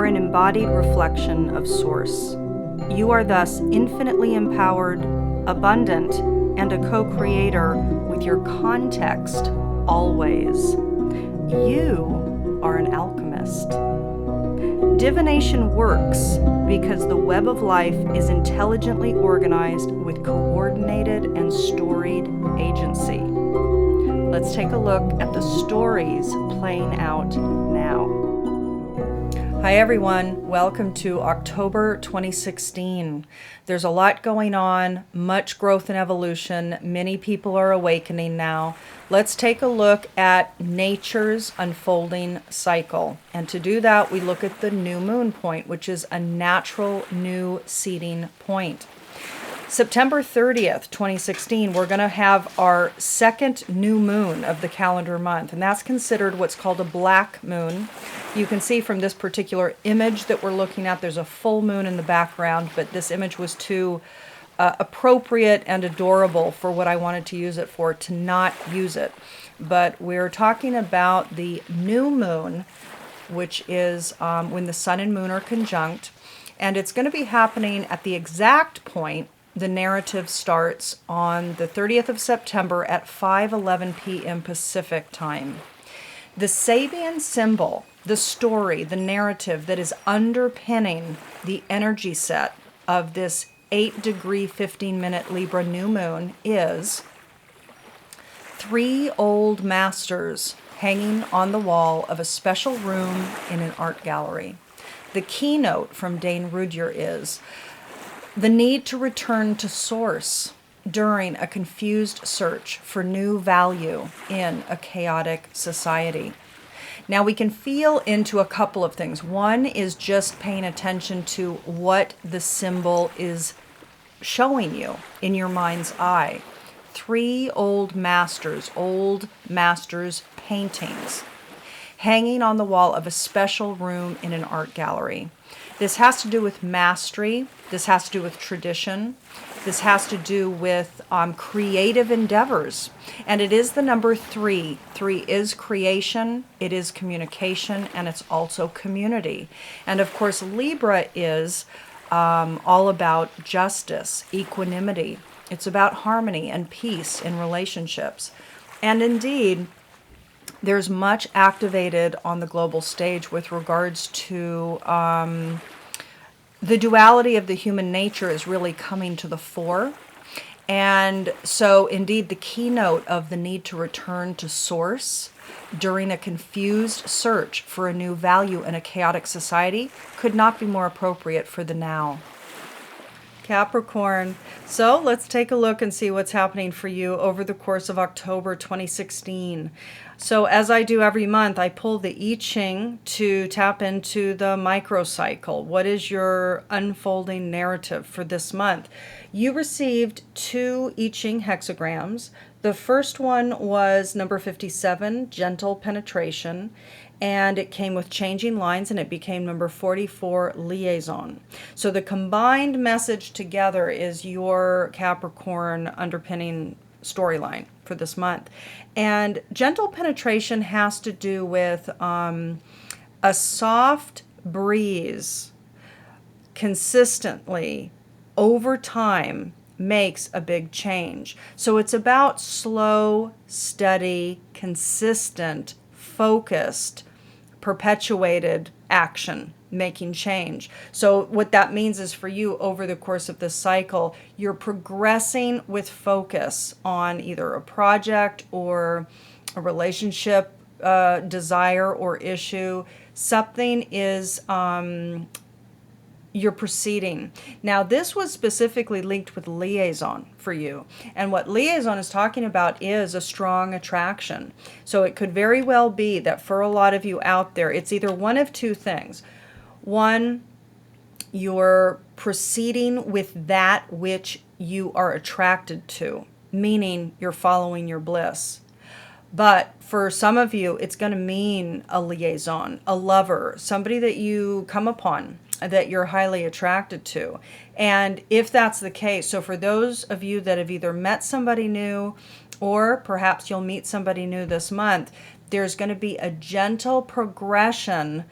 are an embodied reflection of Source. You are thus infinitely empowered, abundant, and a co-creator with your context always. You are an alchemist. Divination works because the web of life is intelligently organized with coordinated and storied agency. Let's take a look at the stories playing out now. Hi everyone, welcome to October 2016. There's a lot going on, much growth and evolution. Many people are awakening now. Let's take a look at nature's unfolding cycle. And to do that, we look at the new moon point, which is a natural new seeding point. September 30th, 2016, we're going to have our second new moon of the calendar month, and that's considered what's called a black moon. You can see from this particular image that we're looking at, there's a full moon in the background, but this image was too appropriate and adorable for what I wanted to use it for, to not use it. But we're talking about the new moon, which is when the sun and moon are conjunct, and it's going to be happening at the exact point the narrative starts on the 30th of September at 5:11 p.m. Pacific time. The Sabian Symbol, the story, the narrative that is underpinning the energy set of this 8-degree, 15-minute Libra new moon is 3 old masters hanging on the wall of a special room in an art gallery. The keynote from Dane Rudyard is the need to return to source during a confused search for new value in a chaotic society. Now we can feel into a couple of things. One is just paying attention to what the symbol is showing you in your mind's eye. 3 old masters paintings hanging on the wall of a special room in an art gallery. This has to do with mastery. This has to do with tradition. This has to do with creative endeavors. And it is the number 3. 3 is creation, it is communication, and it's also community. And of course, Libra is all about justice, equanimity. It's about harmony and peace in relationships. And indeed, there's much activated on the global stage with regards to the duality of the human nature is really coming to the fore. And so indeed the keynote of the need to return to source during a confused search for a new value in a chaotic society could not be more appropriate for the now. Capricorn. So let's take a look and see what's happening for you over the course of October 2016. So as I do every month, I pull the I Ching to tap into the Microcycle. What is your unfolding narrative for this month? You received 2 I Ching hexagrams. The first one was number 57, gentle penetration, and it came with changing lines, and it became number 44, liaison. So the combined message together is your Capricorn underpinning storyline for this month. And gentle penetration has to do with a soft breeze consistently over time makes a big change. So it's about slow, steady, consistent, focused, perpetuated action, making change. So what that means is for you over the course of this cycle, you're progressing with focus on either a project or a relationship desire or issue. Something is you're proceeding. Now, this was specifically linked with liaison for you. And what liaison is talking about is a strong attraction. So it could very well be that for a lot of you out there, it's either one of 2 things. One, you're proceeding with that which you are attracted to, meaning you're following your bliss. But for some of you, it's going to mean a liaison, a lover, somebody that you come upon that you're highly attracted to. And if that's the case, so for those of you that have either met somebody new or perhaps you'll meet somebody new this month, there's going to be a gentle progression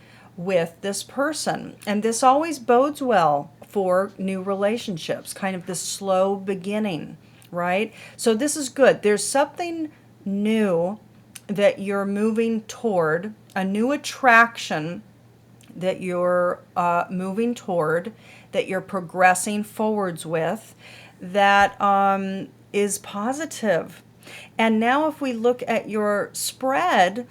with this person. And this always bodes well for new relationships, kind of this slow beginning, right? So this is good. There's something new that you're moving toward, a new attraction that you're moving toward, that you're progressing forwards with, that is positive. And now if we look at your spread,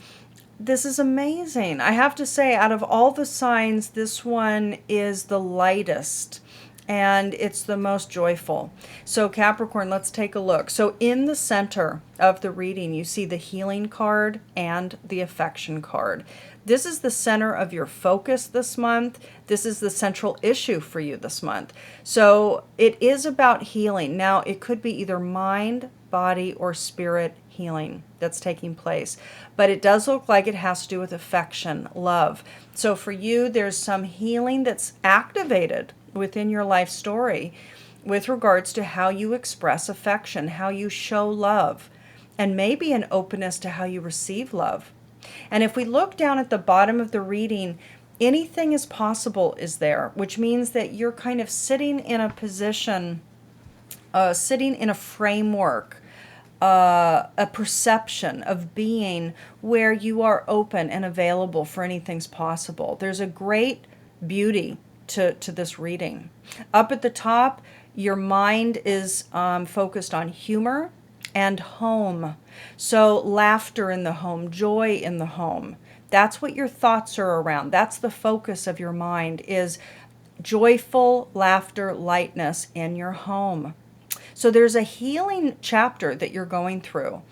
this is amazing. I have to say, out of all the signs, this one is the lightest and it's the most joyful. So Capricorn, let's take a look. So in the center of the reading, you see the healing card and the affection card. This is the center of your focus this month. This is the central issue for you this month. So it is about healing. Now, it could be either mind, body, or spirit healing that's taking place. But it does look like it has to do with affection, love. So for you, there's some healing that's activated within your life story with regards to how you express affection, how you show love, and maybe an openness to how you receive love. And if we look down at the bottom of the reading, anything is possible is there, which means that you're kind of sitting in a position, sitting in a framework, a perception of being where you are open and available for anything's possible. There's a great beauty to this reading. Up at the top, your mind is focused on humor and home. So laughter in the home, joy in the home. That's what your thoughts are around. That's the focus of your mind, is joyful laughter, lightness in your home. So there's a healing chapter that you're going through.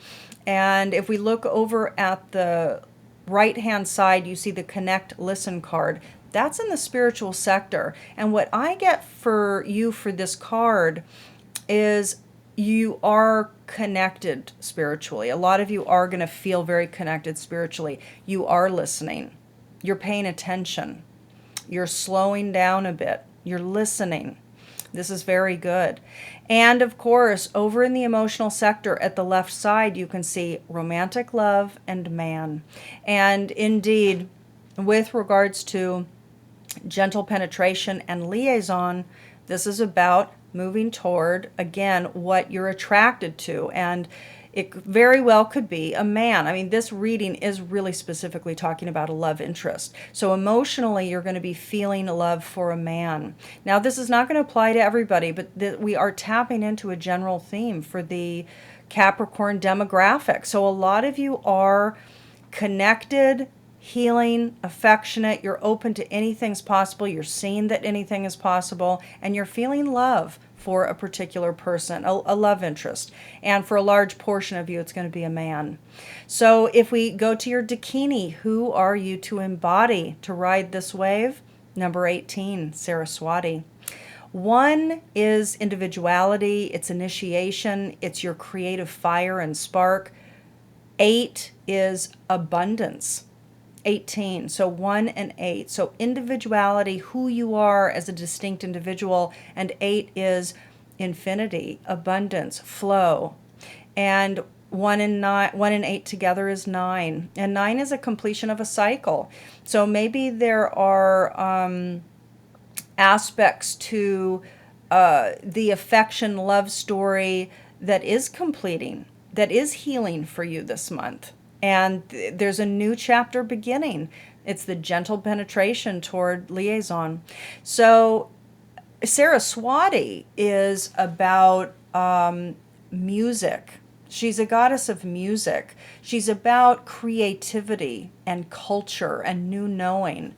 And if we look over at the right-hand side, you see the Connect Listen card. That's in the spiritual sector. And what I get for you for this card is you are connected spiritually. A lot of you are going to feel very connected spiritually. You are listening. You're paying attention. You're slowing down a bit. You're listening. This is very good. And of course, over in the emotional sector at the left side, you can see romantic love and man. And indeed, with regards to gentle penetration and liaison, this is about moving toward, again, what you're attracted to. And it very well could be a man. I mean, this reading is really specifically talking about a love interest. So emotionally, you're going to be feeling love for a man. Now, this is not going to apply to everybody, but we are tapping into a general theme for the Capricorn demographic. So a lot of you are connected, healing, affectionate. You're open to anything's possible. You're seeing that anything is possible, and you're feeling love for a particular person, a love interest. And for a large portion of you, it's going to be a man. So if we go to your Dakini, who are you to embody to ride this wave? Number 18, Saraswati. 1 is individuality, it's initiation, it's your creative fire and spark. 8 is abundance. 18. So 1 and 8. So individuality, who you are as a distinct individual, and 8 is infinity, abundance, flow. And 1 and 8 together is 9. And 9 is a completion of a cycle. So maybe there are aspects to the affection love story that is completing, that is healing for you this month. And there's a new chapter beginning. It's the gentle penetration toward liaison. So Saraswati is about music. She's a goddess of music. She's about creativity and culture and new knowing.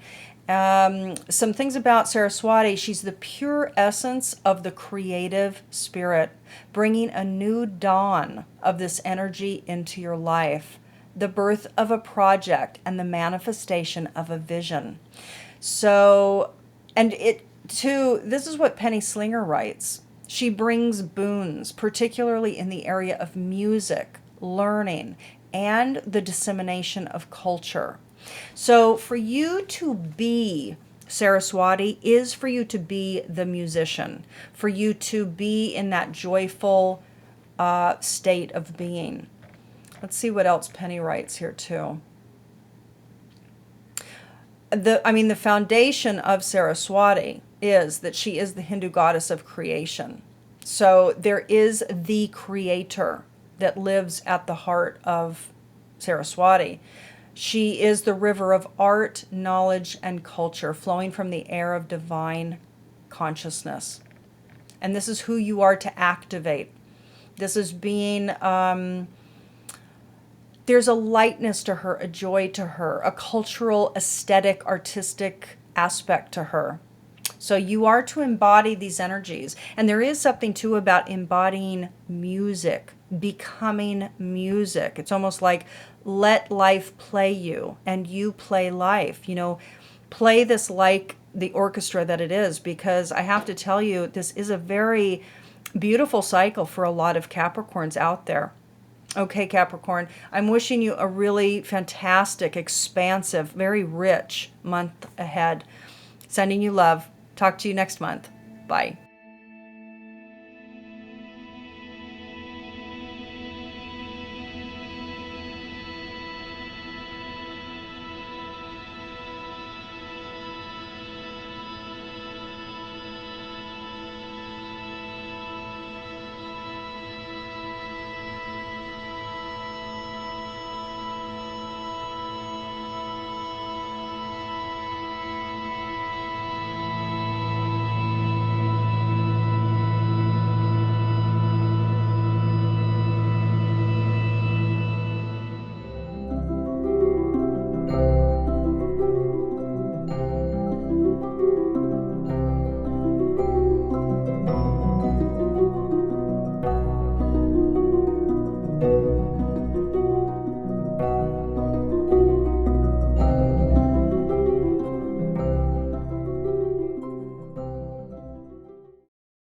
Some things about Saraswati: she's the pure essence of the creative spirit, bringing a new dawn of this energy into your life. The birth of a project and the manifestation of a vision. So, and it too, this is what Penny Slinger writes. She brings boons, particularly in the area of music, learning, and the dissemination of culture. So for you to be Saraswati is for you to be the musician, for you to be in that joyful state of being. Let's see what else Penny writes here too. the foundation of Saraswati is that she is the Hindu goddess of creation. So there is the creator that lives at the heart of Saraswati. She is the river of art, knowledge, and culture flowing from the air of divine consciousness. And this is who you are to activate. This is being, there's a lightness to her, a joy to her, a cultural, aesthetic, artistic aspect to her. So you are to embody these energies. And there is something too about embodying music, becoming music. It's almost like let life play you and you play life. You know, play this like the orchestra that it is, because I have to tell you, this is a very beautiful cycle for a lot of Capricorns out there. Okay, Capricorn, I'm wishing you a really fantastic, expansive, very rich month ahead. Sending you love. Talk to you next month. Bye.